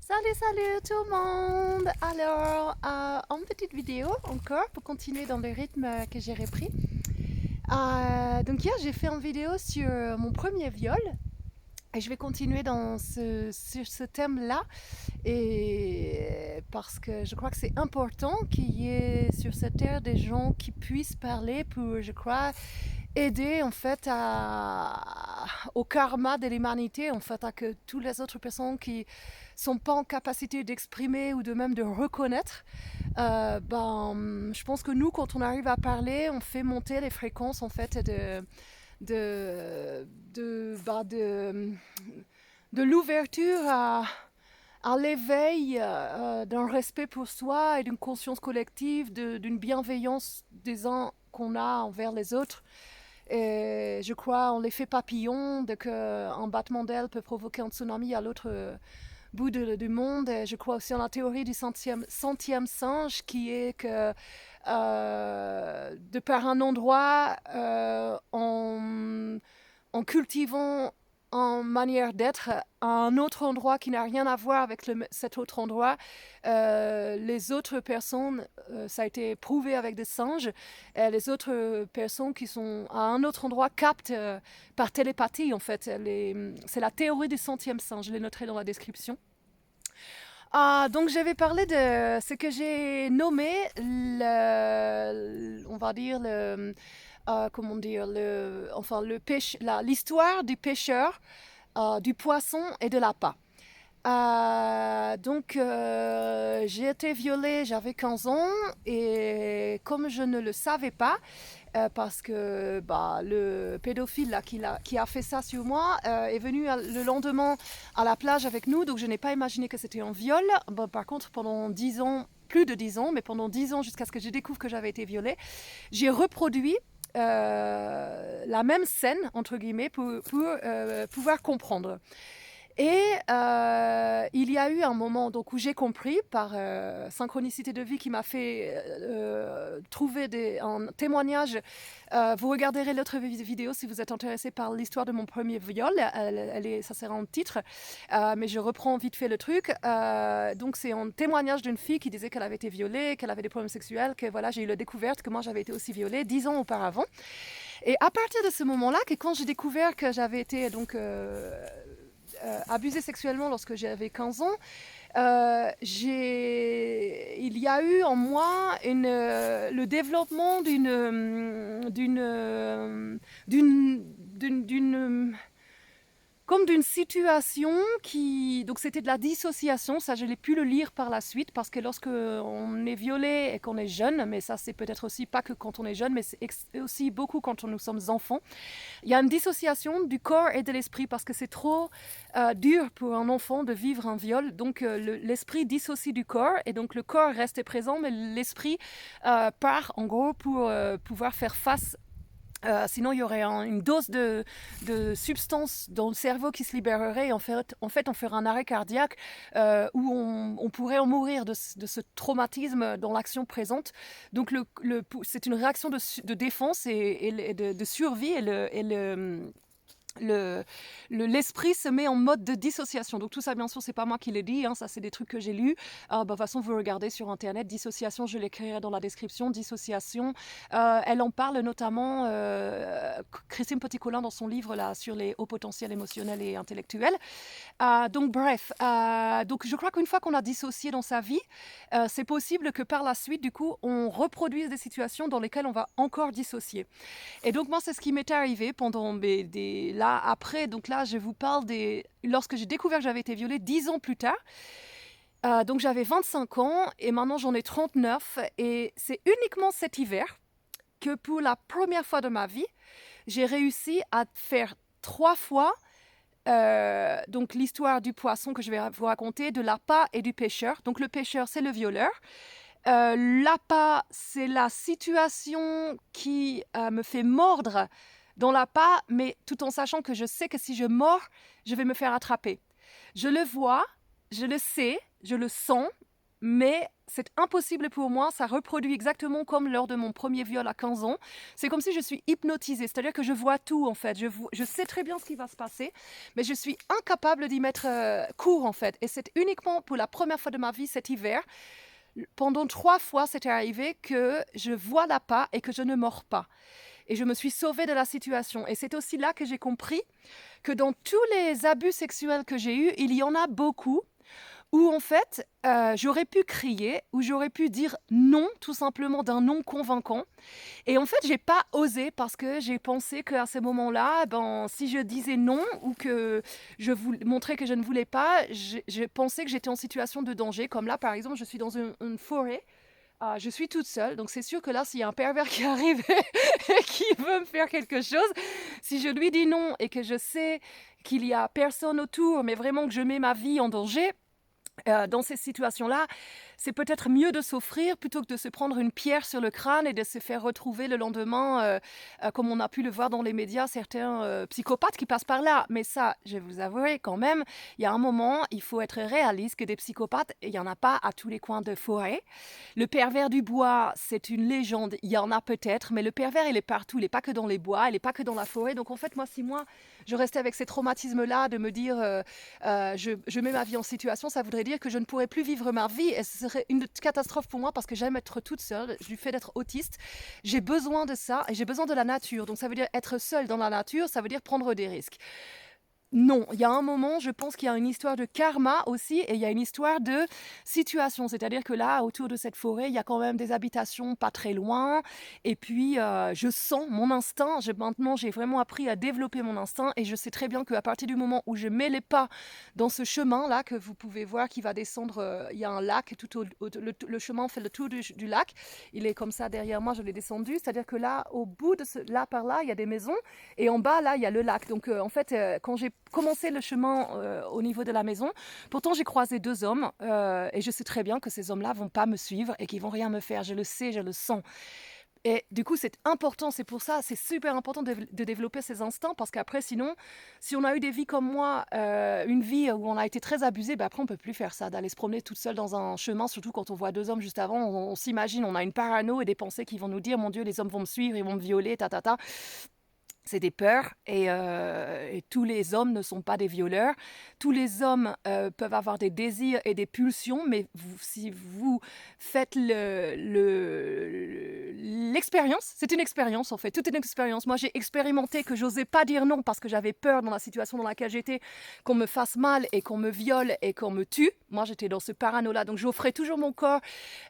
Salut tout le monde! Alors, une petite vidéo encore pour continuer dans le rythme que j'ai repris. Donc hier, j'ai fait une vidéo sur mon premier viol et je vais continuer sur ce thème-là et parce que je crois que c'est important qu'il y ait sur cette terre des gens qui puissent parler pour, je crois, aider en fait au karma de l'humanité, en fait, à que toutes les autres personnes qui sont pas en capacité d'exprimer ou de même de reconnaître, je pense que nous, quand on arrive à parler, on fait monter les fréquences en fait de, de, bah, de, de l'ouverture à l'éveil d'un respect pour soi et d'une conscience collective, d'une bienveillance des uns qu'on a envers les autres. Et je crois en l'effet papillon, de qu'un battement d'aile peut provoquer un tsunami à l'autre bout du monde. Et je crois aussi en la théorie du centième singe, qui est que de par un endroit, en cultivant en manière d'être à un autre endroit qui n'a rien à voir avec cet autre endroit. Les autres personnes, ça a été prouvé avec des singes, les autres personnes qui sont à un autre endroit captent par télépathie en fait. C'est la théorie du centième singe, je l'ai noté dans la description. Donc je vais parler de ce que j'ai nommé on va dire comment dire, l'histoire du pêcheur, du poisson et de l'appât. J'ai été violée, j'avais 15 ans et comme je ne le savais pas, parce que le pédophile là, qui a fait ça sur moi est venu le lendemain à la plage avec nous, donc je n'ai pas imaginé que c'était un viol. Par contre, pendant 10 ans, plus de 10 ans, mais pendant 10 ans jusqu'à ce que je découvre que j'avais été violée, j'ai reproduit la même scène, entre guillemets, pour pouvoir comprendre. Et il y a eu un moment donc, où j'ai compris, par synchronicité de vie qui m'a fait trouver un témoignage. Vous regarderez l'autre vidéo si vous êtes intéressé par l'histoire de mon premier viol. Ça sera en titre, mais je reprends vite fait le truc. Donc c'est un témoignage d'une fille qui disait qu'elle avait été violée, qu'elle avait des problèmes sexuels, que voilà, j'ai eu la découverte que moi j'avais été aussi violée 10 ans auparavant. Et à partir de ce moment-là, quand j'ai découvert que j'avais été donc abusée sexuellement lorsque j'avais 15 ans, il y a eu en moi le développement comme d'une situation donc c'était de la dissociation. Ça, je l'ai pu le lire par la suite, parce que lorsque on est violé et qu'on est jeune, mais ça c'est peut-être aussi pas que quand on est jeune, mais c'est aussi beaucoup quand nous sommes enfants, il y a une dissociation du corps et de l'esprit, parce que c'est trop dur pour un enfant de vivre un viol. Donc l'esprit dissocie du corps, et donc le corps reste présent, mais l'esprit part en gros pour pouvoir faire face. Sinon, il y aurait une dose de substance dans le cerveau qui se libérerait. En fait, on ferait un arrêt cardiaque où on pourrait en mourir de ce traumatisme dans l'action présente. Donc, c'est une réaction de défense et de survie, l'esprit se met en mode de dissociation. Donc tout ça, bien sûr, c'est pas moi qui l'ai dit, hein, ça c'est des trucs que j'ai lus. De toute façon, vous regardez sur internet, dissociation, je l'écrirai dans la description, dissociation. Elle en parle notamment, Christine Petit-Colin, dans son livre là, sur les hauts potentiels émotionnels et intellectuels. Donc je crois qu'une fois qu'on a dissocié dans sa vie, c'est possible que par la suite, du coup, on reproduise des situations dans lesquelles on va encore dissocier. Et donc moi, c'est ce qui m'est arrivé pendant là, après, donc là, je vous parle lorsque j'ai découvert que j'avais été violée 10 ans plus tard. Donc j'avais 25 ans et maintenant j'en ai 39. Et c'est uniquement cet hiver que pour la première fois de ma vie, j'ai réussi à faire 3 fois donc l'histoire du poisson que je vais vous raconter, de l'appât et du pêcheur. Donc le pêcheur, c'est le violeur. L'appât, c'est la situation qui me fait mordre dans l'appât, mais tout en sachant que je sais que si je mords, je vais me faire attraper. Je le vois, je le sais, je le sens, mais c'est impossible pour moi. Ça reproduit exactement comme lors de mon premier viol à 15 ans. C'est comme si je suis hypnotisée, c'est-à-dire que je vois tout en fait. Je sais très bien ce qui va se passer, mais je suis incapable d'y mettre court en fait. Et c'est uniquement pour la première fois de ma vie cet hiver. Pendant 3 fois, c'était arrivé que je vois l'appât et que je ne mords pas. Et je me suis sauvée de la situation. Et c'est aussi là que j'ai compris que dans tous les abus sexuels que j'ai eus, il y en a beaucoup où en fait, j'aurais pu crier, où j'aurais pu dire non, tout simplement d'un non convaincant. Et en fait, j'ai pas osé parce que j'ai pensé qu'à ce moment-là, ben, si je disais non ou que montrais que je ne voulais pas, je pensais que j'étais en situation de danger. Comme là, par exemple, je suis dans une forêt. Je suis toute seule, donc c'est sûr que là, s'il y a un pervers qui arrive et qui veut me faire quelque chose, si je lui dis non et que je sais qu'il y a personne autour, mais vraiment que je mets ma vie en danger, dans ces situations-là, c'est peut-être mieux de s'offrir plutôt que de se prendre une pierre sur le crâne et de se faire retrouver le lendemain, comme on a pu le voir dans les médias, certains psychopathes qui passent par là. Mais ça, je vais vous avouer quand même, il y a un moment, il faut être réaliste que des psychopathes, il n'y en a pas à tous les coins de forêt. Le pervers du bois, c'est une légende, il y en a peut-être, mais le pervers, il est partout, il n'est pas que dans les bois, il n'est pas que dans la forêt. Donc en fait, moi, si moi, je restais avec ces traumatismes-là de me dire je mets ma vie en situation, ça voudrait dire que je ne pourrais plus vivre ma vie et ce serait une catastrophe pour moi parce que j'aime être toute seule, du fait d'être autiste. J'ai besoin de ça et j'ai besoin de la nature. Donc ça veut dire être seule dans la nature, ça veut dire prendre des risques. Non, il y a un moment, je pense qu'il y a une histoire de karma aussi et il y a une histoire de situation. C'est-à-dire que là, autour de cette forêt, il y a quand même des habitations pas très loin. Et puis, je sens mon instinct. Maintenant, j'ai vraiment appris à développer mon instinct et je sais très bien qu'à partir du moment où je mets les pas dans ce chemin-là que vous pouvez voir qui va descendre, il y a un lac, le chemin fait le tour du lac. Il est comme ça derrière moi, je l'ai descendu. C'est-à-dire que là, au bout de là par là, il y a des maisons et en bas, là, il y a le lac. Donc, en fait, quand j'ai commencé le chemin au niveau de la maison. Pourtant, j'ai croisé 2 hommes et je sais très bien que ces hommes-là vont pas me suivre et qu'ils vont rien me faire. Je le sais, je le sens. Et du coup, c'est important, c'est pour ça, c'est super important de développer ces instincts parce qu'après, sinon, si on a eu des vies comme moi, une vie où on a été très abusé, ben après, on peut plus faire ça, d'aller se promener toute seule dans un chemin, surtout quand on voit 2 hommes juste avant, on s'imagine, on a une parano et des pensées qui vont nous dire, mon Dieu, les hommes vont me suivre, ils vont me violer, ta ta ta. C'est des peurs et tous les hommes ne sont pas des violeurs. Tous les hommes peuvent avoir des désirs et des pulsions, mais si vous faites l'expérience, c'est une expérience en fait, toute une expérience. Moi j'ai expérimenté que j'osais pas dire non parce que j'avais peur dans la situation dans laquelle j'étais, qu'on me fasse mal et qu'on me viole et qu'on me tue. Moi j'étais dans ce parano-là, donc j'offrais toujours mon corps.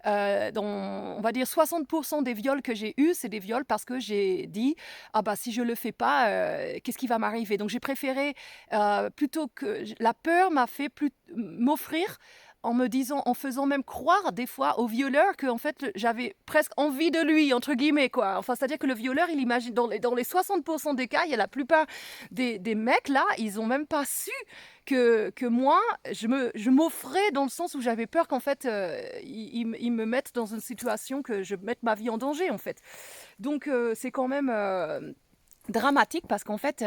Dans, on va dire 60% des viols que j'ai eus, c'est des viols parce que j'ai dit ah bah si je le fais pas, qu'est-ce qui va m'arriver? Donc j'ai préféré plutôt que la peur m'a fait m'offrir en me disant, en faisant même croire des fois au violeur que en fait j'avais presque envie de lui entre guillemets quoi. Enfin c'est-à-dire que le violeur il imagine dans les 60% des cas, il y a la plupart des mecs là, ils ont même pas su que moi je m'offrais dans le sens où j'avais peur qu'en fait ils me mettent dans une situation que je mette ma vie en danger en fait. Donc c'est quand même dramatique parce qu'en fait,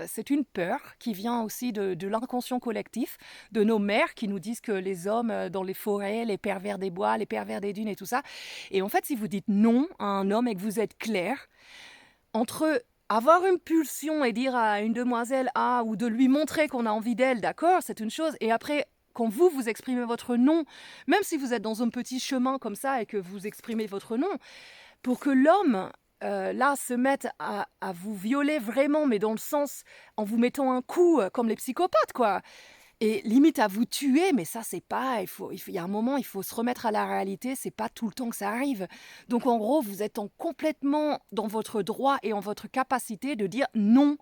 c'est une peur qui vient aussi de l'inconscient collectif, de nos mères qui nous disent que les hommes dans les forêts, les pervers des bois, les pervers des dunes et tout ça. Et en fait, si vous dites non à un homme et que vous êtes clair, entre avoir une pulsion et dire à une demoiselle ou de lui montrer qu'on a envie d'elle, d'accord, c'est une chose. Et après, quand vous exprimez votre non, même si vous êtes dans un petit chemin comme ça et que vous exprimez votre non, pour que l'homme là se mette à vous violer vraiment, mais dans le sens en vous mettant un coup comme les psychopathes quoi, et limite à vous tuer, mais ça c'est pas, il y a un moment il faut se remettre à la réalité, c'est pas tout le temps que ça arrive. Donc en gros vous êtes complètement dans votre droit et en votre capacité de dire non.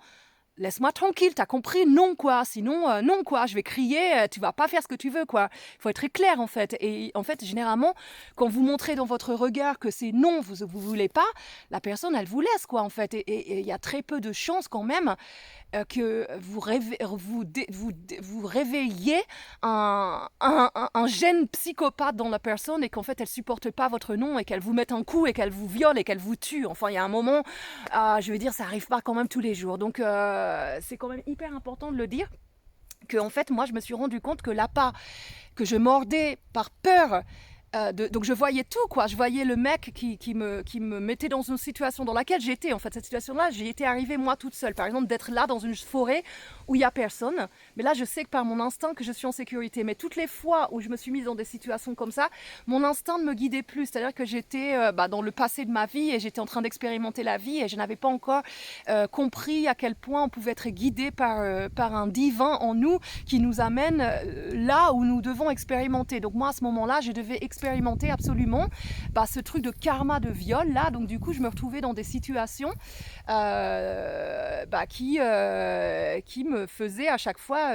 Laisse-moi tranquille, t'as compris? Non, quoi. Sinon, non, quoi. Je vais crier, tu vas pas faire ce que tu veux, quoi. Il faut être très clair, en fait. Et en fait, généralement, quand vous montrez dans votre regard que c'est non, vous voulez pas, la personne, elle vous laisse, quoi, en fait. Et il y a très peu de chances, quand même, que vous réveillez un gène psychopathe dans la personne et qu'en fait, elle supporte pas votre non et qu'elle vous mette un coup et qu'elle vous viole et qu'elle vous tue. Enfin, il y a un moment, je veux dire, ça arrive pas quand même tous les jours. Donc, c'est quand même hyper important de le dire. Que en fait, moi, je me suis rendu compte que l'appât que je mordais par peur Donc je voyais tout, quoi. Je voyais le mec qui me mettait dans une situation dans laquelle j'étais. En fait, cette situation-là, j'y étais arrivée moi toute seule. Par exemple, d'être là dans une forêt où il n'y a personne. Mais là, je sais que par mon instinct que je suis en sécurité. Mais toutes les fois où je me suis mise dans des situations comme ça, mon instinct ne me guidait plus. C'est-à-dire que j'étais dans le passé de ma vie et j'étais en train d'expérimenter la vie et je n'avais pas encore compris à quel point on pouvait être guidé par un divin en nous qui nous amène là où nous devons expérimenter. Donc moi, à ce moment-là, je devais expérimenter absolument ce truc de karma de viol là. Donc du coup, je me retrouvais dans des situations qui me faisaient à chaque fois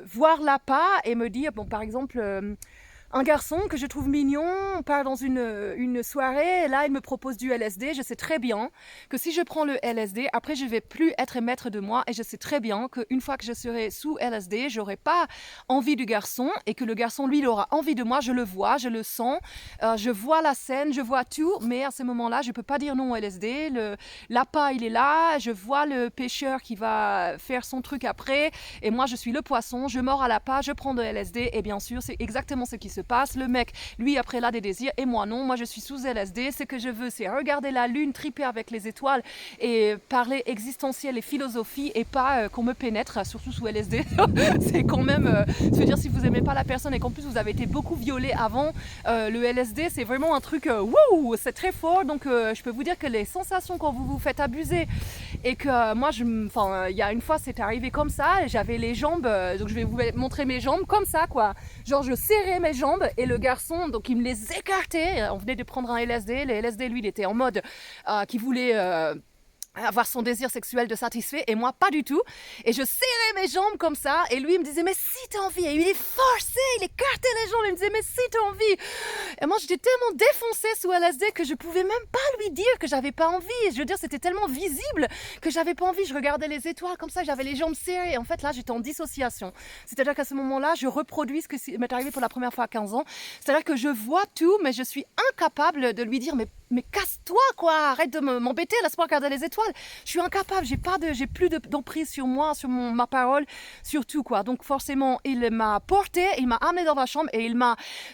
voir l'appât et me dire, bon, par exemple, un garçon que je trouve mignon, on part dans une soirée, et là il me propose du LSD, je sais très bien que si je prends le LSD, après je vais plus être maître de moi et je sais très bien qu'une fois que je serai sous LSD, j'aurai pas envie du garçon et que le garçon lui il aura envie de moi, je le vois, je le sens, je vois la scène, je vois tout, mais à ce moment-là je peux pas dire non au LSD, l'appât il est là, je vois le pêcheur qui va faire son truc après et moi je suis le poisson, je mords à l'appât, je prends de LSD et bien sûr c'est exactement ce qui se passe. Le mec, lui, après, il a des désirs et moi non. Moi, je suis sous LSD. Ce que je veux, c'est regarder la lune, triper avec les étoiles et parler existentiel et philosophie et pas qu'on me pénètre, surtout sous LSD. C'est quand même, je veux dire, si vous aimez pas la personne et qu'en plus vous avez été beaucoup violé avant, le LSD, c'est vraiment un truc, wouh, c'est très fort. Donc, je peux vous dire que les sensations quand vous vous faites abuser et que moi, il y a une fois, c'est arrivé comme ça. J'avais les jambes, donc je vais vous montrer mes jambes comme ça, quoi. Genre, je serrais mes jambes et le garçon, donc il me les écartait. On venait de prendre un LSD. Le LSD, lui, il était en mode qui voulait avoir son désir sexuel de satisfait et moi pas du tout et je serrais mes jambes comme ça et lui il me disait mais si t'as envie et il est forcé, il écartait les jambes, il me disait mais si t'as envie et moi j'étais tellement défoncée sous LSD que je pouvais même pas lui dire que j'avais pas envie. Je veux dire c'était tellement visible que j'avais pas envie, je regardais les étoiles comme ça, j'avais les jambes serrées et en fait là j'étais en dissociation, c'est-à-dire qu'à ce moment-là je reproduis ce qui m'est arrivé pour la première fois à 15 ans, c'est-à-dire que je vois tout mais je suis incapable de lui dire mais casse-toi quoi, arrête de m'embêter, laisse-moi regarder les étoiles. Je suis incapable, j'ai plus d'emprise sur moi, sur ma parole, sur tout quoi. Donc forcément, il m'a porté, il m'a amené dans la chambre et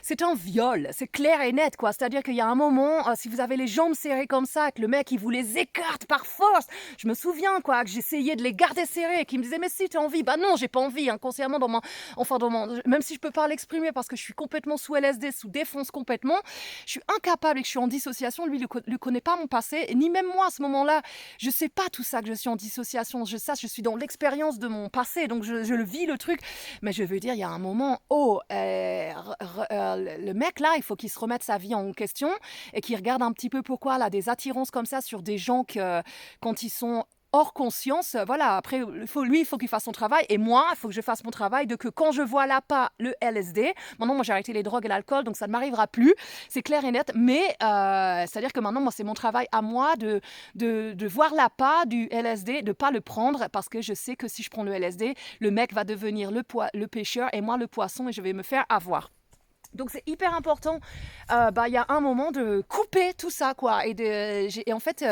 c'est un viol, c'est clair et net quoi. C'est-à-dire qu'il y a un moment, si vous avez les jambes serrées comme ça, que le mec il vous les écarte par force, je me souviens quoi, que j'essayais de les garder serrées et qu'il me disait mais si t'as envie, bah non j'ai pas envie, inconsciemment même si je peux pas l'exprimer parce que je suis complètement sous LSD, sous défonce complètement, je suis incapable et que je suis en dissociation. Lui, il connaît pas mon passé, ni même moi à ce moment-là. Je sais pas tout ça que je suis en dissociation. Je suis dans l'expérience de mon passé, donc je le vis le truc. Mais je veux dire, il y a un moment, le mec là, il faut qu'il se remette sa vie en question et qu'il regarde un petit peu pourquoi il a des attirances comme ça sur des gens quand ils sont hors conscience, voilà, après, il faut qu'il fasse son travail, et moi, il faut que je fasse mon travail de que quand je vois l'appât, le LSD, maintenant, moi, j'ai arrêté les drogues et l'alcool, donc ça ne m'arrivera plus, c'est clair et net, mais c'est-à-dire que maintenant, moi, c'est mon travail à moi de voir l'appât du LSD, de ne pas le prendre, parce que je sais que si je prends le LSD, le mec va devenir le pêcheur, et moi, le poisson, et je vais me faire avoir. Donc c'est hyper important, y a un moment de couper tout ça quoi et en fait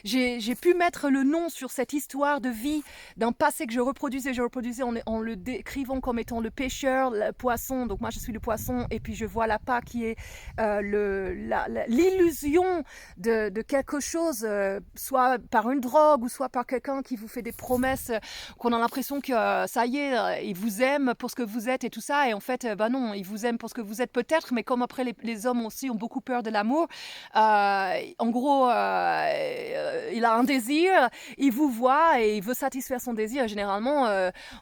j'ai pu mettre le nom sur cette histoire de vie d'un passé que je reproduisais en le décrivant comme étant le pêcheur, le poisson. Donc moi je suis le poisson et puis je vois l'appât qui est l'illusion de quelque chose, soit par une drogue ou soit par quelqu'un qui vous fait des promesses, qu'on a l'impression que ça y est, il vous aime pour ce que vous êtes et tout ça, et en fait non, il vous aime pour ce que vous êtes peut-être, mais comme après les hommes aussi ont beaucoup peur de l'amour, en gros il a un désir, il vous voit et il veut satisfaire son désir, et généralement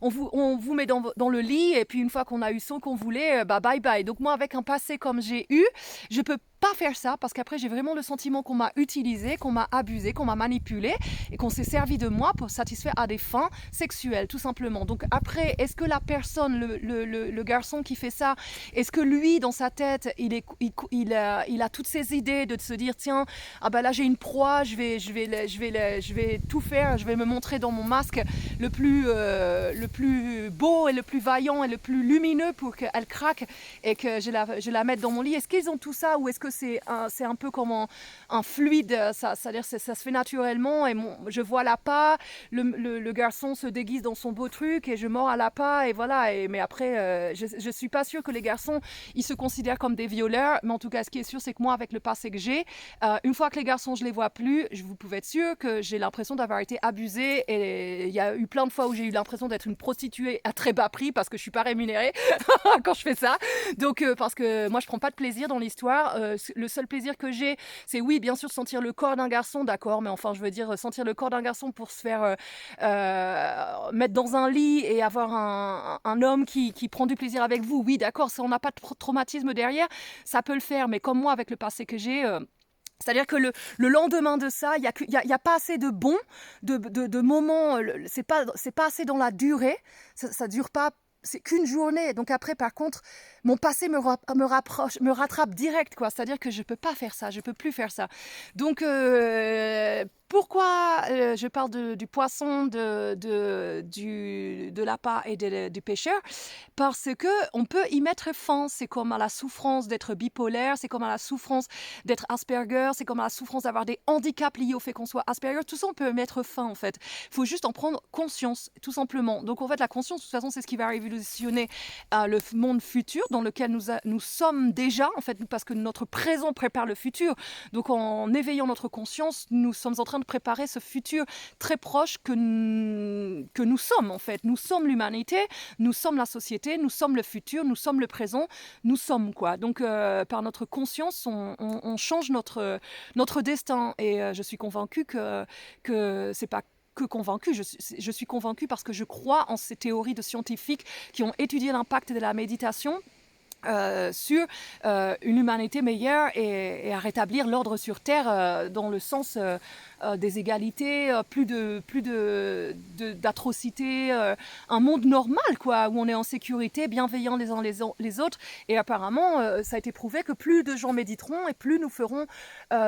on vous met dans le lit et puis une fois qu'on a eu ce qu'on voulait, bye bye. Donc moi avec un passé comme j'ai eu, je peux pas faire ça parce qu'après j'ai vraiment le sentiment qu'on m'a utilisé, qu'on m'a abusé, qu'on m'a manipulé et qu'on s'est servi de moi pour satisfaire à des fins sexuelles tout simplement. Donc après, est-ce que la personne, le garçon qui fait ça, est-ce que lui dans sa tête il a toutes ces idées de se dire tiens, ah bah là j'ai une proie, je vais tout faire, je vais me montrer dans mon masque le plus beau et le plus vaillant et le plus lumineux pour qu'elle craque et que je la mette dans mon lit. Est-ce qu'ils ont tout ça ou est-ce que c'est un peu comme un fluide, c'est-à-dire ça se fait naturellement, et je vois l'appât, le garçon se déguise dans son beau truc, et je mords à l'appât, et voilà. Mais après, je suis pas sûre que les garçons, ils se considèrent comme des violeurs, mais en tout cas, ce qui est sûr, c'est que moi, avec le passé que j'ai, une fois que les garçons, je les vois plus, vous pouvez être sûr que j'ai l'impression d'avoir été abusée, et il y a eu plein de fois où j'ai eu l'impression d'être une prostituée à très bas prix parce que je suis pas rémunérée quand je fais ça. Donc, parce que moi, je prends pas de plaisir dans l'histoire. Le seul plaisir que j'ai, c'est oui, bien sûr, sentir le corps d'un garçon, d'accord, mais enfin, je veux dire, sentir le corps d'un garçon pour se faire mettre dans un lit et avoir un homme qui prend du plaisir avec vous, oui, d'accord, si on n'a pas de traumatisme derrière, ça peut le faire. Mais comme moi, avec le passé que j'ai, c'est-à-dire que le lendemain de ça, il y a pas assez de bons, de moments, c'est pas assez dans la durée, ça dure pas, c'est qu'une journée. Donc après, par contre, mon passé me rattrape direct, quoi. C'est-à-dire que je peux pas faire ça, je peux plus faire ça. Donc, pourquoi je parle du poisson, de l'appât et du pêcheur? Parce que on peut y mettre fin. C'est comme à la souffrance d'être bipolaire, c'est comme à la souffrance d'être Asperger, c'est comme à la souffrance d'avoir des handicaps liés au fait qu'on soit Asperger. Tout ça, on peut mettre fin, en fait. Il faut juste en prendre conscience, tout simplement. Donc, en fait, la conscience, de toute façon, c'est ce qui va révolutionner le monde futur dans lequel nous sommes déjà, en fait, parce que notre présent prépare le futur. Donc, en éveillant notre conscience, nous sommes en train de préparer ce futur très proche que nous sommes, en fait. Nous sommes l'humanité, nous sommes la société, nous sommes le futur, nous sommes le présent, nous sommes quoi. Donc, par notre conscience, on change notre destin. Et je suis convaincue que c'est pas que convaincue, je suis convaincue parce que je crois en ces théories de scientifiques qui ont étudié l'impact de la méditation sur une humanité meilleure et à rétablir l'ordre sur Terre dans le sens des égalités, plus d'atrocités, un monde normal, quoi, où on est en sécurité, bienveillants les uns les autres. Et apparemment, ça a été prouvé que plus de gens méditeront et plus nous ferons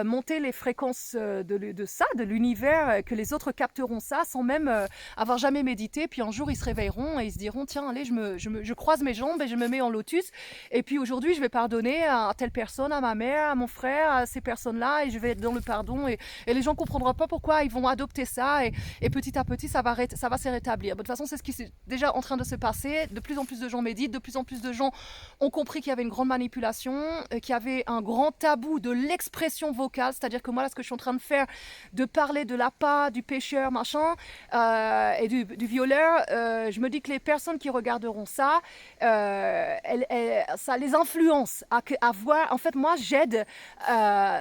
monter les fréquences de l'univers, que les autres capteront ça sans même avoir jamais médité. Puis un jour, ils se réveilleront et ils se diront, tiens, allez, je croise mes jambes et je me mets en lotus. Et puis aujourd'hui, je vais pardonner à telle personne, à ma mère, à mon frère, à ces personnes-là, et je vais être dans le pardon. Et les gens comprendront pas pourquoi ils vont adopter ça. Et petit à petit, ça va se rétablir. De toute façon, c'est ce qui est déjà en train de se passer. De plus en plus de gens méditent, de plus en plus de gens ont compris qu'il y avait une grande manipulation, qu'il y avait un grand tabou de l'expression vocale. C'est-à-dire que moi, là, ce que je suis en train de faire, de parler de l'appât, du pêcheur, machin, et du violeur, je me dis que les personnes qui regarderont ça, ça les influence à voir. En fait, moi, j'aide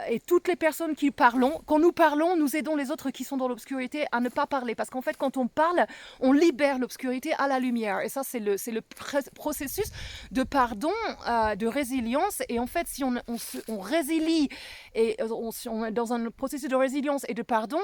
et toutes les personnes qui parlons, quand nous parlons, nous aidons les autres qui sont dans l'obscurité à ne pas parler. Parce qu'en fait, quand on parle, on libère l'obscurité à la lumière. Et ça, c'est le processus de pardon, de résilience. Et en fait, si on résilie et si on est dans un processus de résilience et de pardon,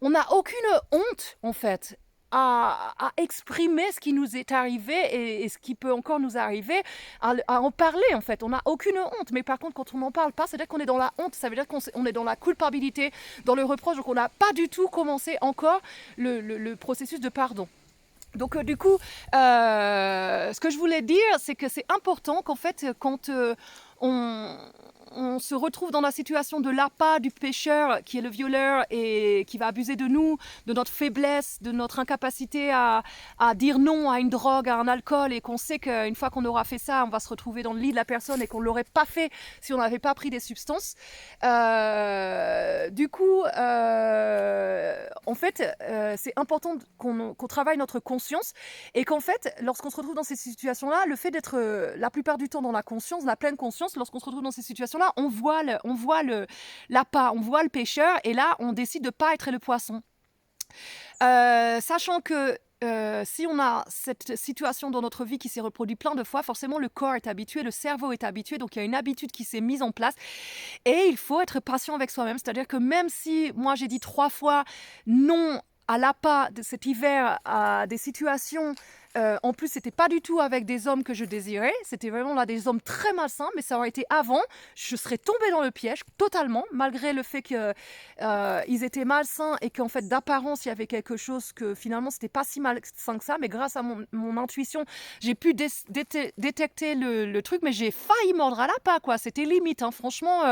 on n'a aucune honte, en fait, à exprimer ce qui nous est arrivé et ce qui peut encore nous arriver, à en parler, en fait. On n'a aucune honte. Mais par contre, quand on n'en parle pas, c'est-à-dire qu'on est dans la honte, ça veut dire qu'on est dans la culpabilité, dans le reproche. Donc on n'a pas du tout commencé encore le processus de pardon. Donc du coup, ce que je voulais dire, c'est que c'est important qu'en fait, quand on se retrouve dans la situation de l'appât du pêcheur qui est le violeur et qui va abuser de nous, de notre faiblesse, de notre incapacité à dire non à une drogue, à un alcool, et qu'on sait qu'une fois qu'on aura fait ça, on va se retrouver dans le lit de la personne et qu'on ne l'aurait pas fait si on n'avait pas pris des substances. Du coup, en fait, c'est important qu'on travaille notre conscience et qu'en fait, lorsqu'on se retrouve dans ces situations-là, le fait d'être la plupart du temps dans la conscience, la pleine conscience, lorsqu'on se retrouve dans ces situations-là, on voit l'appât, on voit le pêcheur, et là, on décide de ne pas être le poisson. Sachant que si on a cette situation dans notre vie qui s'est reproduite plein de fois, forcément le corps est habitué, le cerveau est habitué, donc il y a une habitude qui s'est mise en place et il faut être patient avec soi-même. C'est-à-dire que même si moi j'ai dit 3 fois non à l'appât de cet hiver, à des situations En plus, c'était pas du tout avec des hommes que je désirais. C'était vraiment là des hommes très malsains, mais ça aurait été avant. Je serais tombée dans le piège totalement, malgré le fait que ils étaient malsains et qu'en fait d'apparence il y avait quelque chose que finalement c'était pas si malsain que ça. Mais grâce à mon intuition, j'ai pu détecter le truc, mais j'ai failli mordre à la pas quoi. C'était limite, hein, franchement,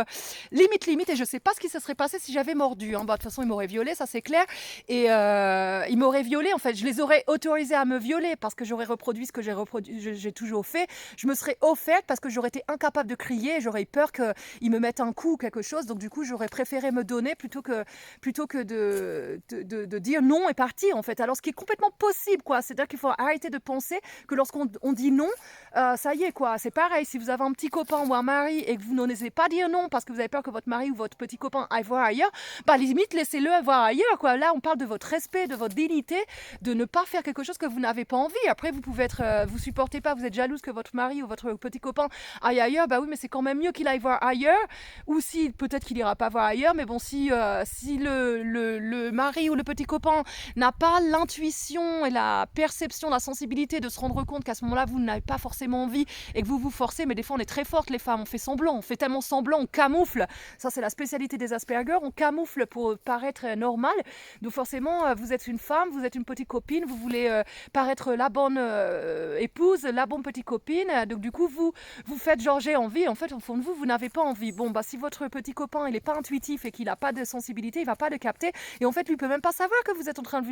limite. Et je sais pas ce qui se serait passé si j'avais mordu. Hein. Bah, de toute façon, ils m'auraient violée, ça c'est clair. Et ils m'auraient violée, en fait. Je les aurais autorisés à me violer parce que j'aurais reproduit ce que j'ai toujours fait. Je me serais offerte parce que j'aurais été incapable de crier. J'aurais eu peur qu'ils me mettent un coup ou quelque chose. Donc, du coup, j'aurais préféré me donner plutôt que de dire non et partir, en fait. Alors, ce qui est complètement possible, quoi. C'est-à-dire qu'il faut arrêter de penser que lorsqu'on dit non, ça y est, quoi. C'est pareil. Si vous avez un petit copain ou un mari et que vous n'osez pas dire non parce que vous avez peur que votre mari ou votre petit copain aille voir ailleurs, bah, limite, laissez-le voir ailleurs, quoi. Là, on parle de votre respect, de votre dignité, de ne pas faire quelque chose que vous n'avez pas envie. Après, vous pouvez être, vous supportez pas, vous êtes jalouse que votre mari ou votre petit copain aille ailleurs. Bah oui, mais c'est quand même mieux qu'il aille voir ailleurs. Ou si, peut-être qu'il ira pas voir ailleurs, mais bon, si le mari ou le petit copain n'a pas l'intuition et la perception, la sensibilité de se rendre compte qu'à ce moment-là, vous n'avez pas forcément envie et que vous vous forcez, mais des fois, on est très fortes, les femmes, on fait semblant, on fait tellement semblant, on camoufle. Ça, c'est la spécialité des Asperger, on camoufle pour paraître normal. Donc forcément, vous êtes une femme, vous êtes une petite copine, vous voulez paraître la bonne épouse, la bonne petite copine. Donc du coup, vous faites genre j'ai envie. En fait, au fond de vous, vous n'avez pas envie. Bon, bah si votre petit copain, il n'est pas intuitif et qu'il n'a pas de sensibilité, il va pas le capter. Et en fait, lui, il peut même pas savoir que vous êtes en train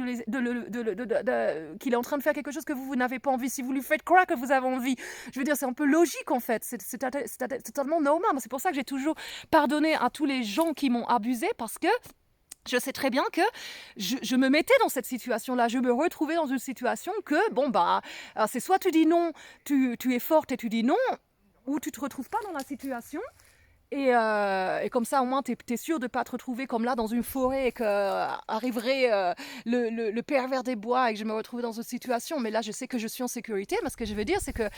qu'il est en train de faire quelque chose que vous n'avez pas envie. Si vous lui faites croire que vous avez envie, je veux dire, c'est un peu logique en fait. C'est totalement normal. C'est pour ça que j'ai toujours pardonné à tous les gens qui m'ont abusé parce que je sais très bien que je me mettais dans cette situation-là. Je me retrouvais dans une situation que, bon, bah, c'est soit tu dis non, tu es forte et tu dis non, ou tu te retrouves pas dans la situation. Et comme ça, au moins, tu es sûr de ne pas te retrouver comme là dans une forêt et qu'arriverait le pervers des bois et que je me retrouve dans une situation. Mais là, je sais que je suis en sécurité. Mais ce que je veux dire, c'est que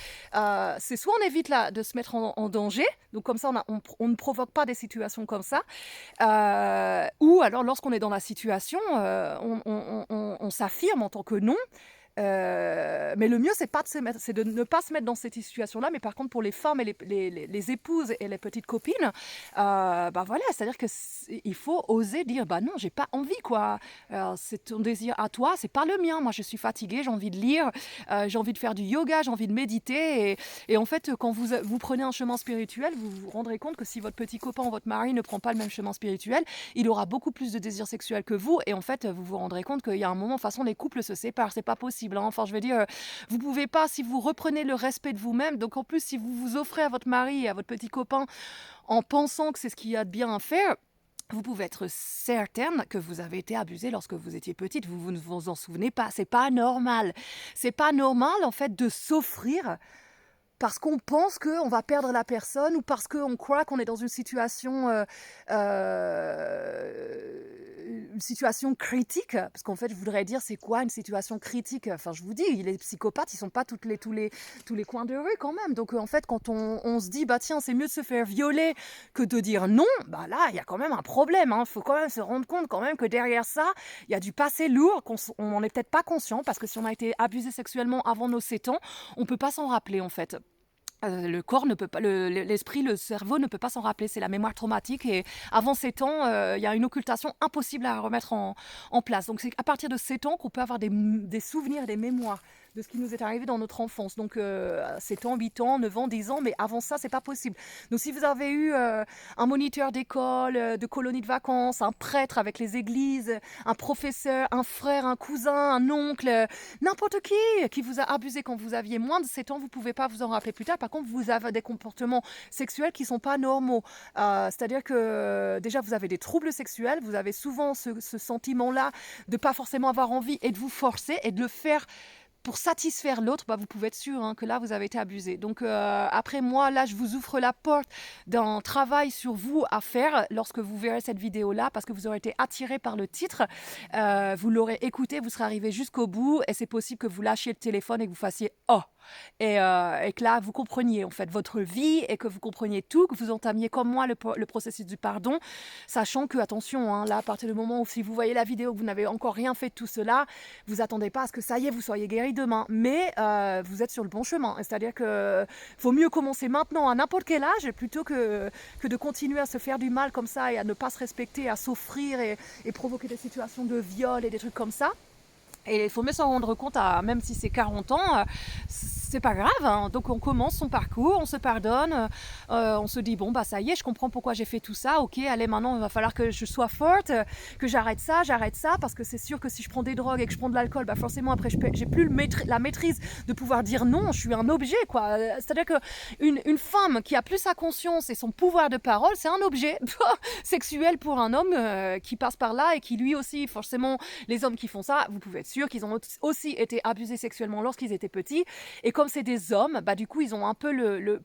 c'est soit on évite là, de se mettre en danger, donc comme ça, on ne provoque pas des situations comme ça, ou alors lorsqu'on est dans la situation, on s'affirme en tant que non. Mais le mieux, c'est de ne pas se mettre dans cette situation-là. Mais par contre, pour les femmes et les épouses et les petites copines, bah voilà, c'est-à-dire que il faut oser dire, bah non, j'ai pas envie, quoi. C'est ton désir à toi, c'est pas le mien. Moi, je suis fatiguée, j'ai envie de lire, j'ai envie de faire du yoga, j'ai envie de méditer. Et en fait, quand vous prenez un chemin spirituel, vous vous rendrez compte que si votre petit copain ou votre mari ne prend pas le même chemin spirituel, il aura beaucoup plus de désirs sexuels que vous. Et en fait, vous vous rendrez compte qu'il y a un moment, de toute façon, les couples se séparent. C'est pas possible. Enfin, je veux dire, vous pouvez pas, si vous reprenez le respect de vous-même, donc en plus, si vous vous offrez à votre mari et à votre petit copain en pensant que c'est ce qu'il y a de bien à faire, vous pouvez être certaine que vous avez été abusée lorsque vous étiez petite. Vous ne vous en souvenez pas. C'est pas normal. C'est pas normal, en fait, de s'offrir parce qu'on pense qu'on va perdre la personne ou parce qu'on croit qu'on est dans une situation critique. Parce qu'en fait, je voudrais dire, c'est quoi une situation critique? Enfin, je vous dis, les psychopathes, ils sont pas tous les coins de rue quand même. Donc, en fait, quand on se dit, bah tiens, c'est mieux de se faire violer que de dire non, bah là, il y a quand même un problème. Il faut quand même se rendre compte quand même que derrière ça, il y a du passé lourd, qu'on n'en est peut-être pas conscient, parce que si on a été abusé sexuellement avant nos 7 ans, on peut pas s'en rappeler, en fait. Le corps ne peut pas, l'esprit, le cerveau ne peut pas s'en rappeler. C'est la mémoire traumatique et avant 7 ans, il y a une occultation impossible à remettre en place. Donc c'est à partir de 7 ans qu'on peut avoir des souvenirs, des mémoires de ce qui nous est arrivé dans notre enfance. Donc 7 ans, 8 ans, 9 ans, 10 ans, mais avant ça, c'est pas possible. Donc si vous avez eu un moniteur d'école, de colonie de vacances, un prêtre avec les églises, un professeur, un frère, un cousin, un oncle, n'importe qui vous a abusé quand vous aviez moins de 7 ans, vous pouvez pas vous en rappeler plus tard. Par contre, vous avez des comportements sexuels qui sont pas normaux. C'est-à-dire que déjà, vous avez des troubles sexuels, vous avez souvent ce sentiment-là de pas forcément avoir envie et de vous forcer et de le faire pour satisfaire l'autre, bah, vous pouvez être sûr que là, vous avez été abusé. Donc, après moi, là, je vous ouvre la porte d'un travail sur vous à faire lorsque vous verrez cette vidéo-là, parce que vous aurez été attiré par le titre. Vous l'aurez écouté, vous serez arrivé jusqu'au bout, et c'est possible que vous lâchiez le téléphone et que vous fassiez « Oh !» et que là, vous compreniez en fait votre vie et que vous compreniez tout, que vous entamiez comme moi le processus du pardon, sachant que, attention, hein, là, à partir du moment où si vous voyez la vidéo, que vous n'avez encore rien fait de tout cela, vous attendez pas à ce que ça y est, vous soyez guéri demain, mais vous êtes sur le bon chemin. C'est-à-dire que vaut mieux commencer maintenant à n'importe quel âge plutôt que de continuer à se faire du mal comme ça et à ne pas se respecter, à s'offrir et provoquer des situations de viol et des trucs comme ça. Et il faut mieux s'en rendre compte, même si c'est 40 ans, c'est pas grave, hein. Donc on commence son parcours, on se pardonne, on se dit bon bah ça y est, je comprends pourquoi j'ai fait tout ça, ok, allez maintenant il va falloir que je sois forte, que j'arrête ça, parce que c'est sûr que si je prends des drogues et que je prends de l'alcool, bah forcément après j'ai plus la maîtrise de pouvoir dire non, je suis un objet quoi. C'est-à-dire qu'une femme qui a plus sa conscience et son pouvoir de parole, c'est un objet sexuel pour un homme qui passe par là et qui lui aussi, forcément les hommes qui font ça, vous pouvez être sûr qu'ils ont aussi été abusés sexuellement lorsqu'ils étaient petits. Et comme c'est des hommes, bah du coup, ils ont un peu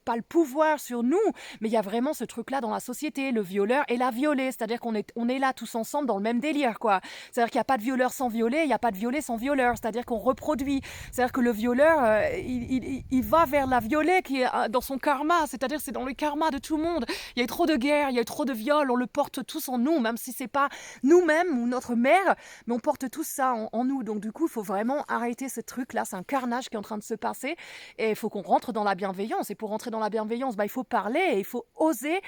pas le pouvoir sur nous, mais il y a vraiment ce truc-là dans la société, le violeur et la violée. C'est-à-dire qu'on est là tous ensemble dans le même délire, quoi. C'est-à-dire qu'il n'y a pas de violeur sans violé, il n'y a pas de violé sans violeur. C'est-à-dire qu'on reproduit. C'est-à-dire que le violeur, il va vers la violée qui est dans son karma. C'est-à-dire c'est dans le karma de tout le monde. Il y a eu trop de guerres, il y a eu trop de viols, on le porte tous en nous, même si c'est pas nous-mêmes ou notre mère, mais on porte tout ça en nous. Donc du coup, il faut vraiment arrêter ce truc-là. C'est un carnage qui est en train de se passer et il faut qu'on rentre dans la bienveillance. Et pour rentrer dans la bienveillance, bah, il faut parler et il faut oser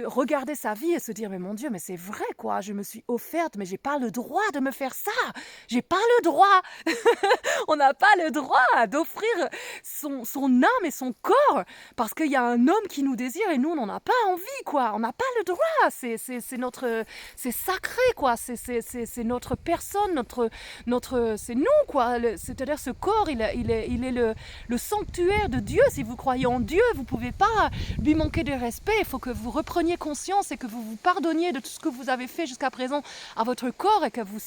regarder sa vie et se dire mais mon Dieu, mais c'est vrai quoi, je me suis offerte, mais j'ai pas le droit de me faire ça. J'ai pas le droit. On n'a pas le droit d'offrir son âme et son corps parce qu'il y a un homme qui nous désire et nous on n'en a pas envie quoi. On n'a pas le droit. C'est sacré quoi. C'est notre personne, c'est nous quoi. C'est-à-dire ce corps, il est le sanctuaire de Dieu. Si vous croyez en Dieu, vous pouvez pas lui manquer de respect. Il faut que vous repreniez conscience et que vous vous pardonniez de tout ce que vous avez fait jusqu'à présent à votre corps et que vous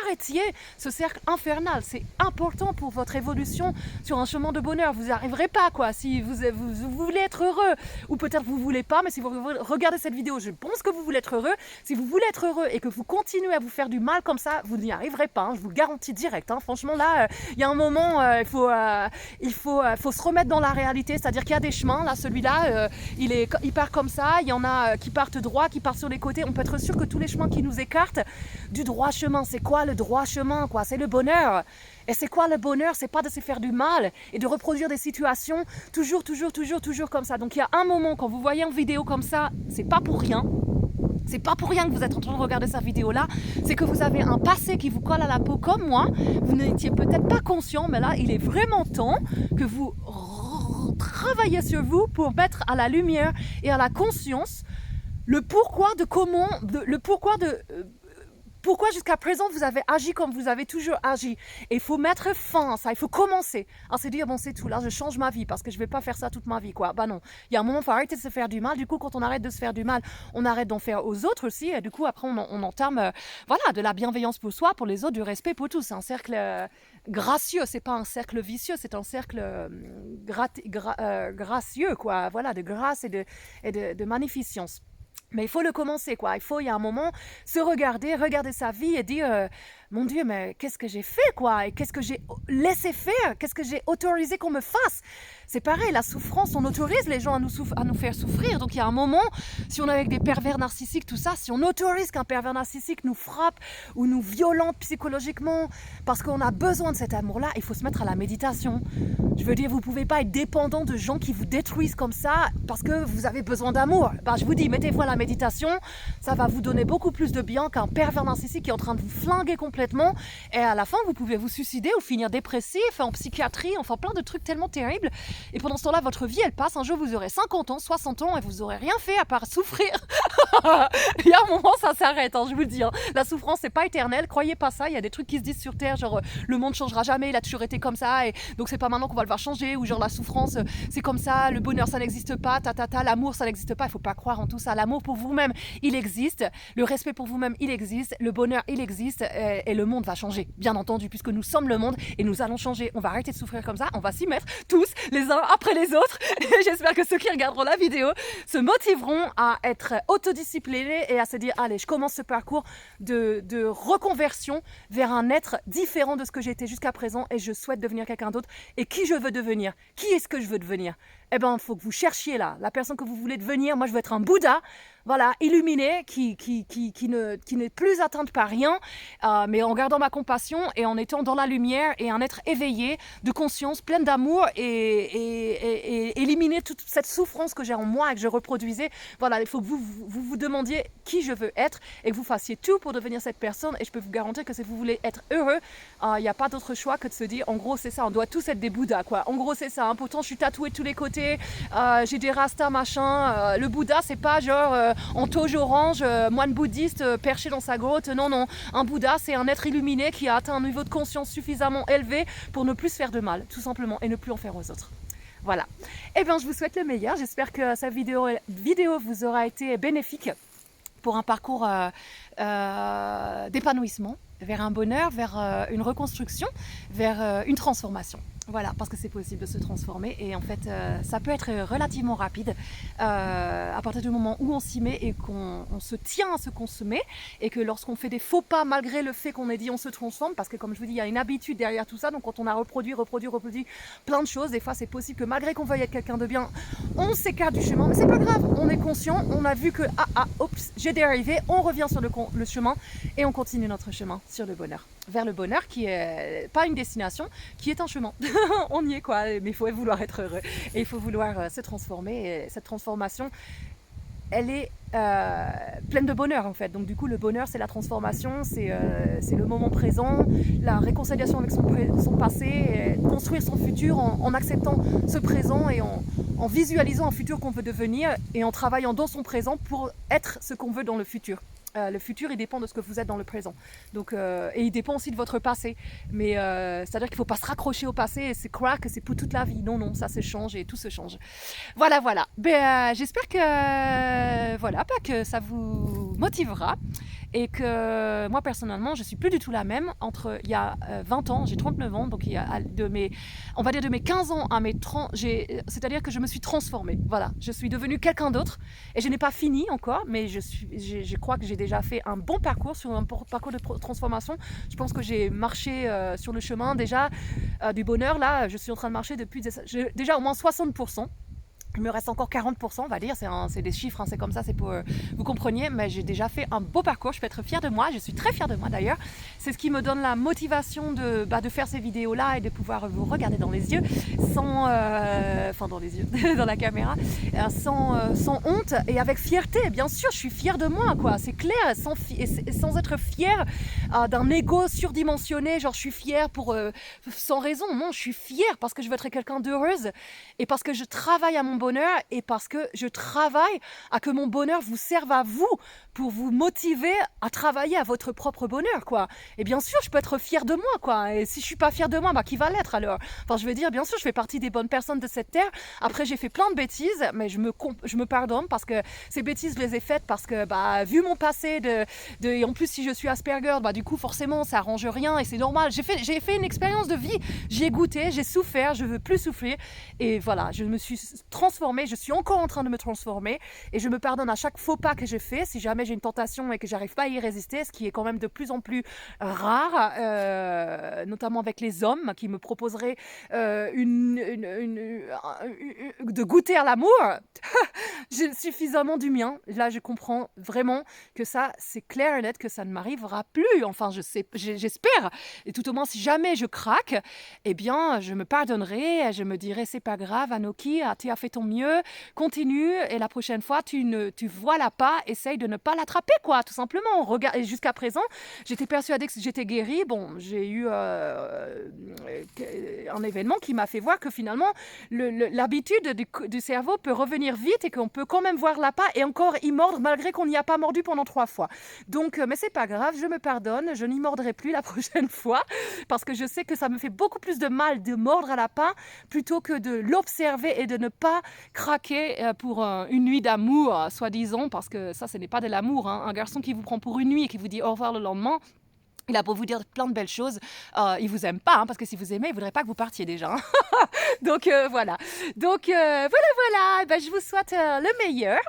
arrêtiez ce cercle infernal. C'est important pour votre évolution sur un chemin de bonheur. Vous n'y arriverez pas quoi si vous voulez être heureux, ou peut-être vous voulez pas, mais si vous regardez cette vidéo, je pense que vous voulez être heureux. Si vous voulez être heureux et que vous continuez à vous faire du mal comme ça, vous n'y arriverez pas, hein, je vous le garantis direct, hein. Franchement là, il y a un moment, il faut se remettre dans la réalité, c'est-à-dire qu'il y a des chemins, là celui-là, il part comme ça, il y en a qui partent droit, qui partent sur les côtés. On peut être sûr que tous les chemins qui nous écartent du droit chemin, c'est quoi le droit chemin quoi? C'est le bonheur. Et c'est quoi le bonheur? C'est pas de se faire du mal et de reproduire des situations toujours comme ça. Donc il y a un moment quand vous voyez une vidéo comme ça, c'est pas pour rien. C'est pas pour rien que vous êtes en train de regarder cette vidéo-là, c'est que vous avez un passé qui vous colle à la peau comme moi. Vous n'étiez peut-être pas conscient, mais là, il est vraiment temps que vous travaillez sur vous pour mettre à la lumière et à la conscience le pourquoi de comment, pourquoi jusqu'à présent vous avez agi comme vous avez toujours agi. Et il faut mettre fin à ça, il faut commencer à se dire bon c'est tout, là je change ma vie parce que je vais pas faire ça toute ma vie quoi. Bah non, il y a un moment il faut arrêter de se faire du mal. Du coup quand on arrête de se faire du mal, on arrête d'en faire aux autres aussi et du coup après on entame voilà, de la bienveillance pour soi, pour les autres, du respect pour tous. C'est un cercle gracieux, c'est pas un cercle vicieux, c'est un cercle gracieux quoi, voilà, de grâce et de magnificence. Mais il faut le commencer, quoi. Il y a un moment, se regarder sa vie et dire mon Dieu, mais qu'est-ce que j'ai fait, quoi? Et qu'est-ce que j'ai laissé faire? Qu'est-ce que j'ai autorisé qu'on me fasse? C'est pareil, la souffrance, on autorise les gens à nous faire souffrir. Donc il y a un moment, si on est avec des pervers narcissiques, tout ça, si on autorise qu'un pervers narcissique nous frappe ou nous violente psychologiquement parce qu'on a besoin de cet amour-là, il faut se mettre à la méditation. Je veux dire, vous ne pouvez pas être dépendant de gens qui vous détruisent comme ça parce que vous avez besoin d'amour. Ben, je vous dis, mettez-vous à la méditation, ça va vous donner beaucoup plus de bien qu'un pervers narcissique qui est en train de vous flinguer complètement. Et à la fin, vous pouvez vous suicider ou finir dépressif, en psychiatrie, enfin plein de trucs tellement terribles. Et pendant ce temps-là, votre vie, elle passe. Un jour, vous aurez 50 ans, 60 ans et vous n'aurez rien fait à part souffrir. Il y a un moment, ça s'arrête, hein, je vous le dis. Hein. La souffrance, c'est pas éternel. Croyez pas ça. Il y a des trucs qui se disent sur Terre, genre le monde changera jamais, il a toujours été comme ça. Et donc, c'est pas maintenant qu'on va le voir changer. Ou genre la souffrance, c'est comme ça. Le bonheur, ça n'existe pas. L'amour, ça n'existe pas. Il faut pas croire en tout ça. L'amour pour vous-même, il existe. Le respect pour vous-même, il existe. Le bonheur, il existe. Et le monde va changer, bien entendu, puisque nous sommes le monde et nous allons changer. On va arrêter de souffrir comme ça. On va s'y mettre tous, les uns après les autres. Et j'espère que ceux qui regarderont la vidéo se motiveront à être s'autodiscipliner et à se dire, allez, je commence ce parcours de reconversion vers un être différent de ce que j'étais jusqu'à présent et je souhaite devenir quelqu'un d'autre. Et qui je veux devenir? Qui est-ce que je veux devenir? Eh bien, il faut que vous cherchiez là, la personne que vous voulez devenir. Moi, je veux être un Bouddha, voilà, illuminé, qui n'est plus atteinte par rien, mais en gardant ma compassion et en étant dans la lumière et un être éveillé, de conscience, plein d'amour et éliminer toute cette souffrance que j'ai en moi et que je reproduisais. Voilà, il faut que vous demandiez qui je veux être et que vous fassiez tout pour devenir cette personne. Et je peux vous garantir que si vous voulez être heureux, il n'y a pas d'autre choix que de se dire, en gros, c'est ça, on doit tous être des Bouddhas, quoi. En gros, c'est ça. Hein. Pourtant, je suis tatouée de tous les côtés, j'ai des rastas, machin. Le Bouddha, c'est pas genre en toge orange, moine bouddhiste perché dans sa grotte. Non, non. Un Bouddha, c'est un être illuminé qui a atteint un niveau de conscience suffisamment élevé pour ne plus se faire de mal, tout simplement, et ne plus en faire aux autres. Voilà. Eh bien, je vous souhaite le meilleur. J'espère que cette vidéo vous aura été bénéfique pour un parcours d'épanouissement, vers un bonheur, vers une reconstruction, vers une transformation. Voilà, parce que c'est possible de se transformer et en fait, ça peut être relativement rapide à partir du moment où on s'y met et qu'on se tient à ce qu'on se met et que lorsqu'on fait des faux pas malgré le fait qu'on ait dit on se transforme, parce que comme je vous dis, il y a une habitude derrière tout ça, donc quand on a reproduit plein de choses, des fois c'est possible que malgré qu'on veuille être quelqu'un de bien, on s'écarte du chemin, mais c'est pas grave, on est conscient, on a vu que oups, j'ai dérivé, on revient sur le chemin et on continue notre chemin sur le bonheur. Vers le bonheur qui est pas une destination, qui est un chemin. On y est quoi, mais il faut vouloir être heureux et il faut vouloir se transformer et cette transformation elle est pleine de bonheur en fait. Donc du coup le bonheur c'est la transformation, c'est le moment présent, la réconciliation avec son passé, construire son futur en acceptant ce présent et en visualisant un futur qu'on veut devenir et en travaillant dans son présent pour être ce qu'on veut dans le futur. Le futur, il dépend de ce que vous êtes dans le présent. Donc, et il dépend aussi de votre passé. Mais c'est-à-dire qu'il ne faut pas se raccrocher au passé et c'est croire que c'est pour toute la vie. Non, non, ça se change et tout se change. Voilà, voilà. J'espère que ça vous motivera. Et que moi, personnellement, je ne suis plus du tout la même. Il y a 20 ans, j'ai 39 ans, donc on va dire de mes 15 ans à mes 30, c'est-à-dire que je me suis transformée. Voilà, je suis devenue quelqu'un d'autre. Et je n'ai pas fini encore, mais je crois que j'ai déjà fait un bon parcours sur un parcours de transformation. Je pense que j'ai marché sur le chemin déjà du bonheur. Là, je suis en train de marcher depuis déjà au moins 60%. Il me reste encore 40%, on va dire, c'est des chiffres, hein, c'est comme ça, c'est pour vous compreniez, mais j'ai déjà fait un beau parcours, je peux être fière de moi, je suis très fière de moi d'ailleurs. C'est ce qui me donne la motivation de faire ces vidéos-là et de pouvoir vous regarder dans les yeux, dans les yeux, dans la caméra, sans honte et avec fierté. Bien sûr, je suis fière de moi, quoi, c'est clair, sans être fière d'un ego surdimensionné, genre je suis fière sans raison. Non, je suis fière parce que je veux être quelqu'un d'heureuse et parce que je travaille à mon bonheur et parce que je travaille à que mon bonheur vous serve à vous pour vous motiver à travailler à votre propre bonheur, quoi. Et bien sûr, je peux être fière de moi, quoi. Et si je suis pas fière de moi, qui va l'être alors? Enfin, je veux dire, bien sûr, je fais partie des bonnes personnes de cette terre. Après, j'ai fait plein de bêtises, mais je me pardonne parce que ces bêtises, je les ai faites parce que, vu mon passé et en plus, si je suis Asperger, du coup, forcément, ça arrange rien et c'est normal. J'ai fait une expérience de vie. J'ai goûté, j'ai souffert, je veux plus souffrir. Et voilà, je me suis transformée, je suis encore en train de me transformer et je me pardonne à chaque faux pas que j'ai fait. Si jamais j'ai une tentation et que j'arrive pas à y résister, ce qui est quand même de plus en plus rare, notamment avec les hommes qui me proposeraient de goûter à l'amour, j'ai suffisamment du mien. Là, je comprends vraiment que ça, c'est clair et net que ça ne m'arrivera plus. Enfin, j'espère. Et tout au moins, si jamais je craque, eh bien, je me pardonnerai. Je me dirai, c'est pas grave, Anoki, tu as fait ton mieux, continue. Et la prochaine fois, tu vois pas, essaye de ne pas l'attraper, quoi, tout simplement. Regarde, et jusqu'à présent, j'étais persuadée que j'étais guérie. Bon, j'ai eu un événement qui m'a fait voir que finalement, l'habitude du cerveau peut revenir vite et qu'on peut quand même voir l'appât et encore y mordre malgré qu'on n'y a pas mordu pendant 3 fois. Donc, mais c'est pas grave, je me pardonne, je n'y mordrai plus la prochaine fois parce que je sais que ça me fait beaucoup plus de mal de mordre à l'appât plutôt que de l'observer et de ne pas craquer pour une nuit d'amour, soi-disant, parce que ça, ce n'est pas de l'amour. Hein. Un garçon qui vous prend pour une nuit et qui vous dit au revoir le lendemain, Il a beau vous dire plein de belles choses, il vous aime pas, hein, parce que si vous aimez, il voudrait pas que vous partiez déjà, hein. Donc voilà. Donc voilà. Eh ben, je vous souhaite le meilleur,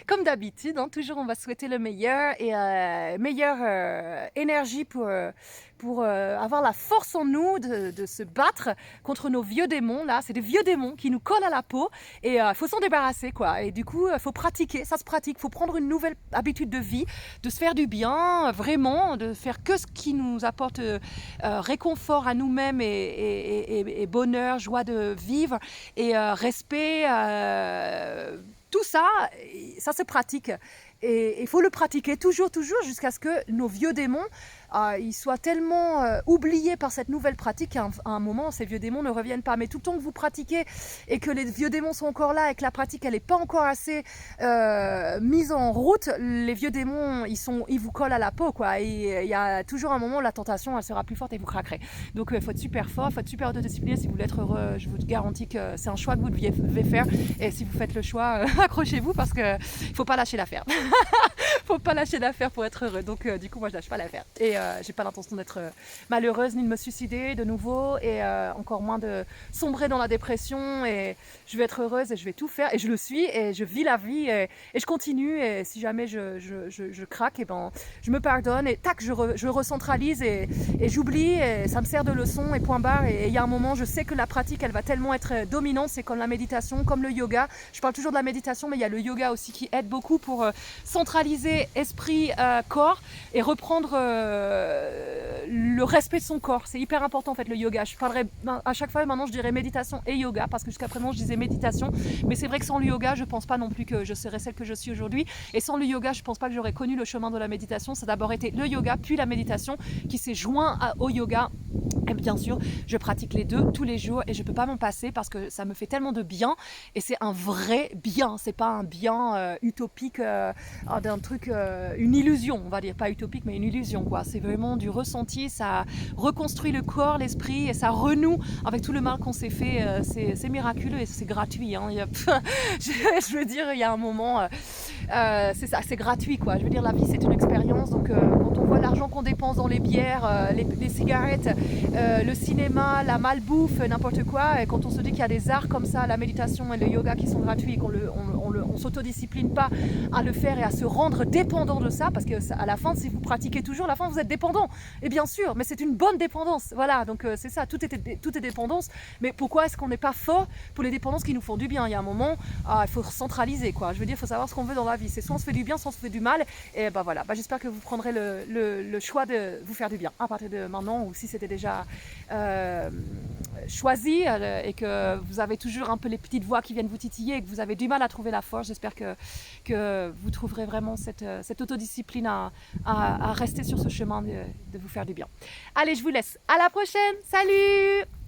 comme d'habitude, hein. Toujours, on va souhaiter le meilleur et meilleure énergie pour avoir la force en nous de se battre contre nos vieux démons. Là, c'est des vieux démons qui nous collent à la peau et il faut s'en débarrasser, quoi. Et du coup, il faut pratiquer, ça se pratique. Il faut prendre une nouvelle habitude de vie, de se faire du bien, vraiment, de faire que ce qui nous apporte réconfort à nous-mêmes et bonheur, joie de vivre et respect. Tout ça, ça se pratique. Et il faut le pratiquer toujours, jusqu'à ce que nos vieux démons ils soient tellement oubliés par cette nouvelle pratique qu'à un moment, ces vieux démons ne reviennent pas. Mais tout le temps que vous pratiquez et que les vieux démons sont encore là et que la pratique, elle n'est pas encore assez mise en route, les vieux démons, ils vous collent à la peau, quoi. Et il y a toujours un moment où la tentation, elle sera plus forte et vous craquerez. Donc, il faut être super fort, il faut être super autodiscipliné. Si vous voulez être heureux, je vous garantis que c'est un choix que vous devez faire. Et si vous faites le choix, accrochez-vous parce qu'il ne faut pas lâcher l'affaire. Faut pas lâcher l'affaire pour être heureux. Donc, du coup, moi, je lâche pas l'affaire. Et j'ai pas l'intention d'être malheureuse ni de me suicider de nouveau et encore moins de sombrer dans la dépression. Et je vais être heureuse et je vais tout faire. Et je le suis et je vis la vie et je continue. Et si jamais je craque, et ben, je me pardonne et tac, je recentralise et j'oublie. Et ça me sert de leçon et point barre. Et il y a un moment, je sais que la pratique, elle va tellement être dominante. C'est comme la méditation, comme le yoga. Je parle toujours de la méditation, mais il y a le yoga aussi qui aide beaucoup pour centraliser esprit, corps et reprendre le respect de son corps. C'est hyper important en fait le yoga. Je parlerai à chaque fois maintenant je dirais méditation et yoga parce que jusqu'à présent je disais méditation, mais c'est vrai que sans le yoga je pense pas non plus que je serais celle que je suis aujourd'hui et sans le yoga je pense pas que j'aurais connu le chemin de la méditation. Ça a d'abord été le yoga puis la méditation qui s'est joint au yoga. Et bien sûr, je pratique les deux tous les jours et je peux pas m'en passer parce que ça me fait tellement de bien et c'est un vrai bien, c'est pas un bien utopique d'un truc, une illusion, on va dire, pas utopique mais une illusion quoi. C'est vraiment du ressenti, ça reconstruit le corps, l'esprit et ça renoue avec tout le mal qu'on s'est fait. C'est miraculeux et c'est gratuit, hein. Je veux dire, il y a un moment, c'est ça, c'est gratuit quoi. Je veux dire, la vie c'est une expérience, donc quand on voit l'argent qu'on dépense dans les bières, les cigarettes, le cinéma, la malbouffe, n'importe quoi, et quand on se dit qu'il y a des arts comme ça, la méditation et le yoga qui sont gratuits et qu'on on s'autodiscipline pas à le faire et à se rendre dépendant de ça, parce qu'à la fin, si vous pratiquez toujours, à la fin vous êtes dépendant, et bien sûr, mais c'est une bonne dépendance, voilà, donc c'est ça, tout est dépendance, mais pourquoi est-ce qu'on n'est pas fort pour les dépendances qui nous font du bien? Il y a un moment, il faut centraliser quoi, je veux dire, il faut savoir ce qu'on veut dans la vie, c'est soit on se fait du bien, soit on se fait du mal, et ben voilà, j'espère que vous prendrez le choix de vous faire du bien à partir de maintenant, ou si c'était déjà choisi et que vous avez toujours un peu les petites voix qui viennent vous titiller et que vous avez du mal à trouver la force, j'espère que vous trouverez vraiment cette autodiscipline à rester sur ce chemin de vous faire du bien. Allez, je vous laisse. À la prochaine. Salut!